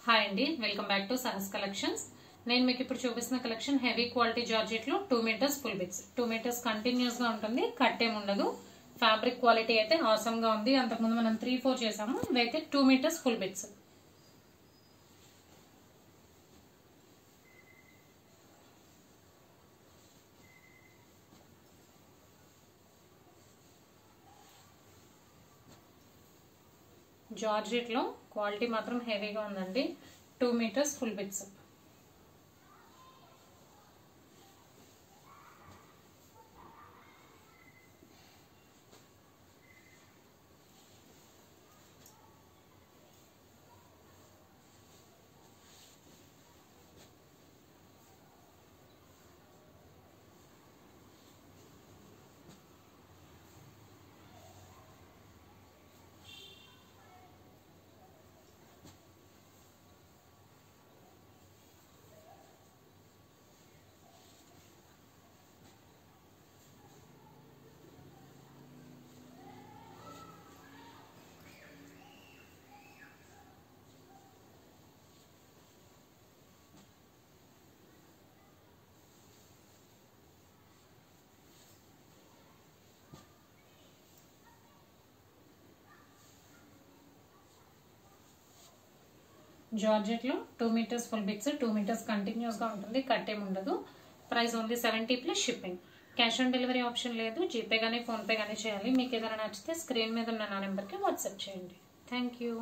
Hi అండి, welcome back to Sahas collections. నేను మీకు ఇప్పుడు చూపిస్తున్న కలెక్షన్ హెవీ క్వాలిటీ జార్జెట్ లో 2 metres full bits. 2 metres continuous గా ఉంటుంది, కట్టేం ఉండదు. ఫ్యాబ్రిక్ క్వాలిటీ అయితే ఆసమ్ గా ఉంది. అంతకుముందు మనం 3-4 చేసాము, ఇవైతే 2 మీటర్స్ ఫుల్ బిట్స్. జార్జెట్ లో క్వాలిటీ మాత్రం హెవీగా ఉందండి. 2 మీటర్స్ ఫుల్ బిట్స్. జార్జెట్ లో 2 metres full bits. 2 metres continuous గా ఉంటుంది, కట్టేం ఉండదు. Price only 70 plus shipping. Cash on delivery option లేదు. జీపే గానీ ఫోన్ పే గానీ చేయాలి. మీకు ఏదైనా నచ్చితే స్క్రీన్ మీద ఉన్న నా నెంబర్కి వాట్సాప్ చేయండి. Thank you.